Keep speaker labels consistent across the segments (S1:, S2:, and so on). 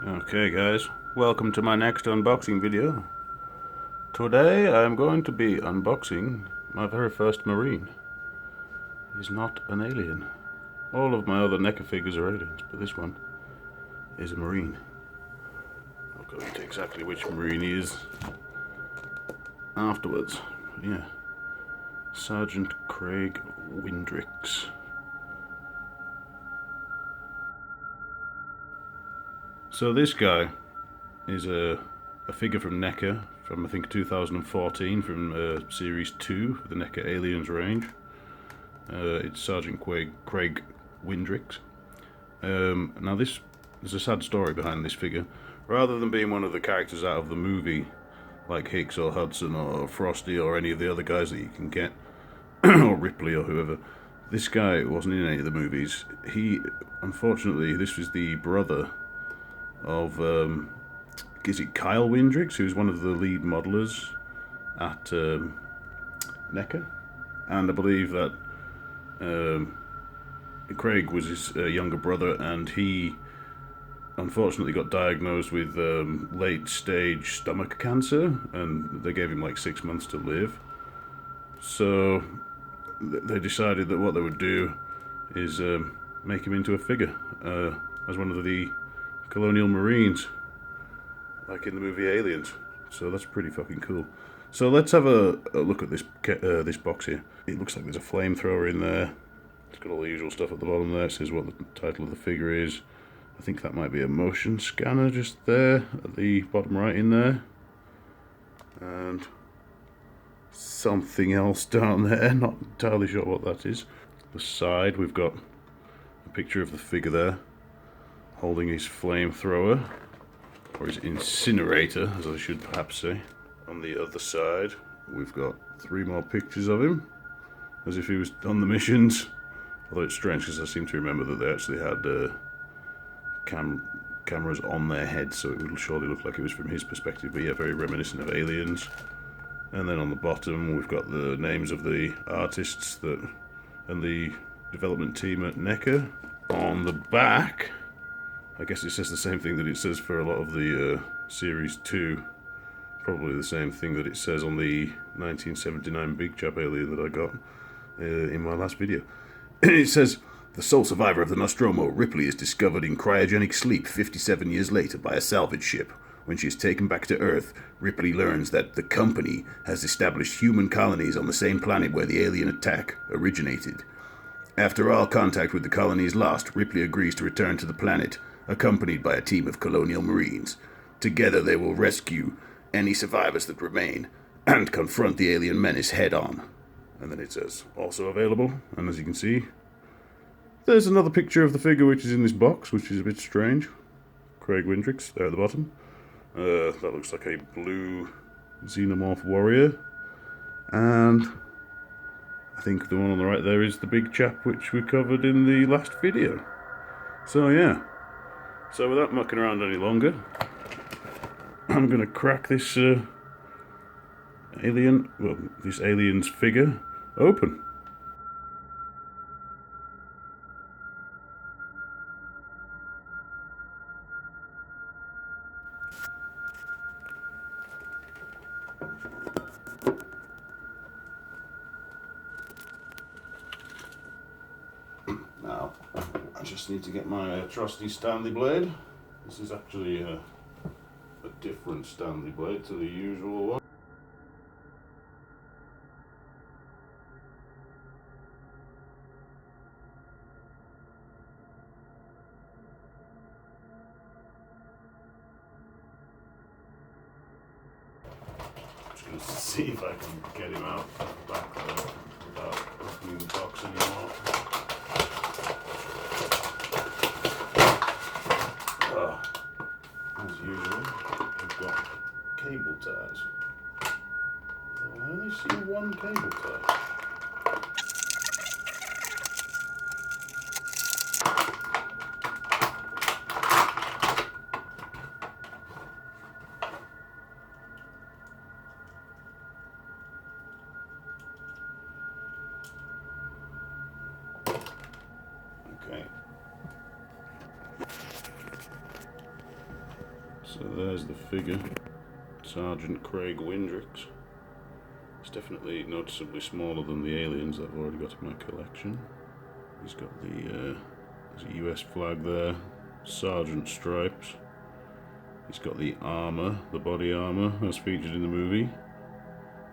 S1: Okay guys, welcome to my next unboxing video. Today I'm going to be unboxing my very first Marine. He's not an alien. All of my other NECA figures are aliens, but this one is a Marine. I'll go into exactly which Marine he is afterwards. Yeah, Sergeant Craig Windrix. So this guy is a figure from NECA from I think 2014 from Series 2 of the NECA Aliens range. It's Sergeant Craig Windrix. Now there's a sad story behind this figure. Rather than being one of the characters out of the movie like Hicks or Hudson or Frosty or any of the other guys that you can get, or Ripley or whoever, this guy wasn't in any of the movies. Unfortunately, this was the brother of is it Kyle Windrix, who's one of the lead modelers at NECA, and I believe that Craig was his younger brother, and he unfortunately got diagnosed with late stage stomach cancer, and they gave him like 6 months to live. So they decided that what they would do is make him into a figure as one of the Colonial Marines, like in the movie Aliens. So that's pretty fucking cool. So let's have a look at this box here. It looks like there's a flamethrower in there. It's got all the usual stuff at the bottom there. It says what the title of the figure is. I think that might be a motion scanner just there at the bottom right in there. And something else down there, not entirely sure what that is. The side, we've got a picture of the figure there holding his flamethrower, or his incinerator, as I should perhaps say. On the other side, we've got 3 more pictures of him, as if he was on the missions. Although it's strange, because I seem to remember that they actually had cameras on their heads, so it would surely look like it was from his perspective. But yeah, very reminiscent of Aliens. And then on the bottom, we've got the names of the artists and the development team at NECA. On the back, I guess it says the same thing that it says for a lot of the Series 2. Probably the same thing that it says on the 1979 Big Chap alien that I got in my last video. It says, the sole survivor of the Nostromo, Ripley, is discovered in cryogenic sleep 57 years later by a salvage ship. When she is taken back to Earth, Ripley learns that the company has established human colonies on the same planet where the alien attack originated. After all contact with the colony is lost, Ripley agrees to return to the planet, accompanied by a team of Colonial Marines. Together they will rescue any survivors that remain and confront the alien menace head-on. And then it says, also available, and as you can see, there's another picture of the figure which is in this box, which is a bit strange. Craig Windrix, there at the bottom. That looks like a blue xenomorph warrior. And I think the one on the right there is the big chap which we covered in the last video. So yeah. So without mucking around any longer, I'm going to crack this this alien's figure open. Now, I just need to get my trusty Stanley blade. This is actually a different Stanley blade to the usual one. I'm just going to see if I can get him out back there without opening the box anymore. As usual, we've got cable ties. I only see one cable tie. Okay. So there's the figure, Sergeant Craig Windrix. It's definitely noticeably smaller than the aliens that I've already got in my collection. He's got the there's a US flag there, Sergeant stripes. He's got the armour, the body armour as featured in the movie.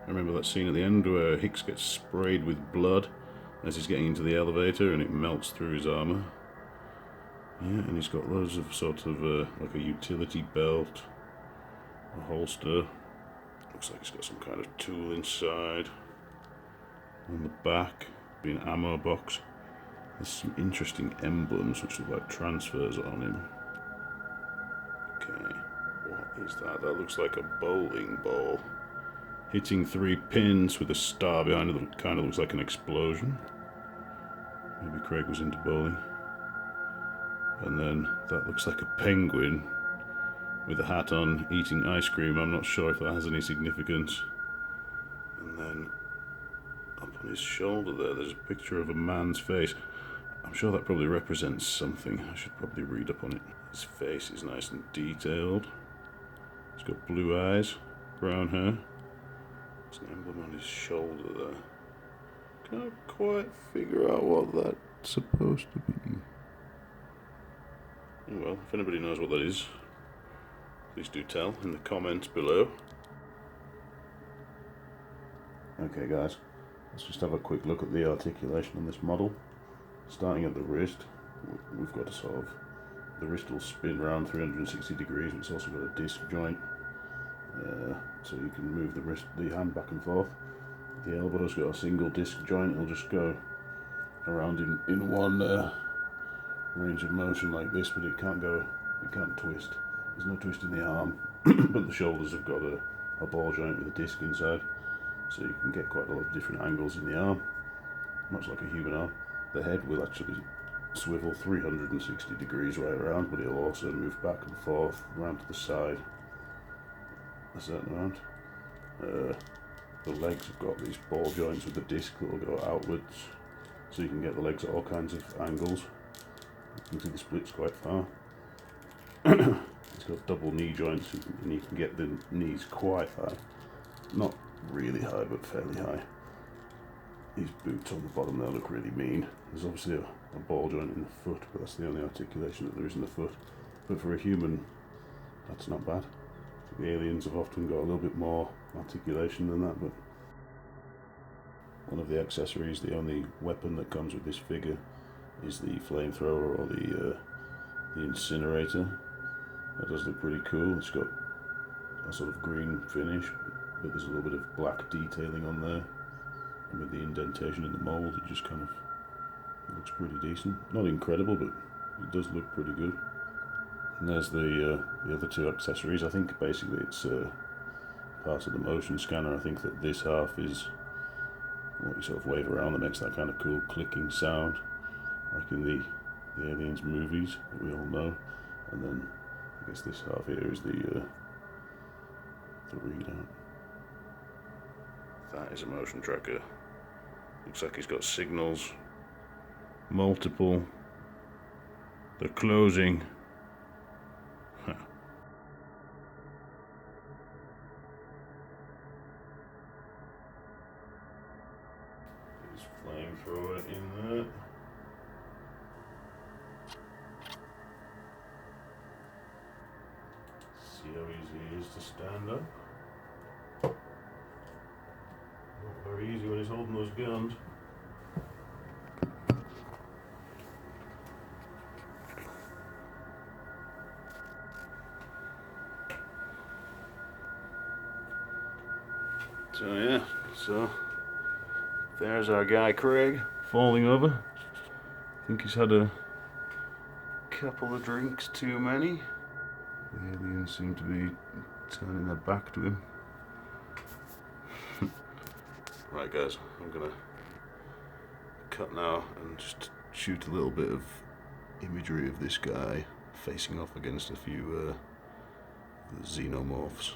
S1: I remember that scene at the end where Hicks gets sprayed with blood as he's getting into the elevator and it melts through his armour. Yeah, and he's got loads of sort of like a utility belt, a holster. Looks like he's got some kind of tool inside. On the back, being an ammo box. There's some interesting emblems which look like transfers on him. Okay, what is that? That looks like a bowling ball. Hitting 3 pins with a star behind it that kind of looks like an explosion. Maybe Craig was into bowling. And then that looks like a penguin with a hat on eating ice cream. I'm not sure if that has any significance. And then up on his shoulder there's a picture of a man's face. I'm sure that probably represents something. I should probably read up on it. His face is nice and detailed. He's got blue eyes, brown hair. There's an emblem on his shoulder there. Can't quite figure out what that's supposed to be. Oh well, if anybody knows what that is, please do tell in the comments below. Okay guys, let's just have a quick look at the articulation on this model. Starting at the wrist, we've got a sort of, the wrist will spin around 360 degrees, it's also got a disc joint, so you can move the hand back and forth. The elbow's got a single disc joint, it'll just go around in one range of motion like this, but it can't twist. There's no twist in the arm, but the shoulders have got a ball joint with a disc inside, so you can get quite a lot of different angles in the arm, much like a human arm. The head will actually swivel 360 degrees right around, but it'll also move back and forth around to the side a certain amount. The legs have got these ball joints with the disc that will go outwards, so you can get the legs at all kinds of angles. You can see the splits quite far. It's got double knee joints, and you can get the knees quite high. Not really high, but fairly high. These boots on the bottom there look really mean. There's obviously a ball joint in the foot, but that's the only articulation that there is in the foot. But for a human, that's not bad. The aliens have often got a little bit more articulation than that, but one of the accessories, the only weapon that comes with this figure, is the flamethrower or the incinerator. That does look pretty cool. It's got a sort of green finish, but there's a little bit of black detailing on there. And with the indentation in the mould, it just kind of looks pretty decent. Not incredible, but it does look pretty good. And there's the other 2 accessories. I think basically it's part of the motion scanner. I think that this half is what you sort of wave around that makes that kind of cool clicking sound, like in the Aliens movies that we all know. And then I guess this half here is the readout. That is a motion tracker. Looks like he's got signals, multiple. They're closing. Huh. There's flamethrower in there. See how easy it is to stand up. Not very easy when he's holding those guns. So yeah, so there's our guy Craig falling over. I think he's had a couple of drinks too many. The aliens seem to be turning their back to him. Right guys, I'm gonna cut now and just shoot a little bit of imagery of this guy facing off against a few the xenomorphs.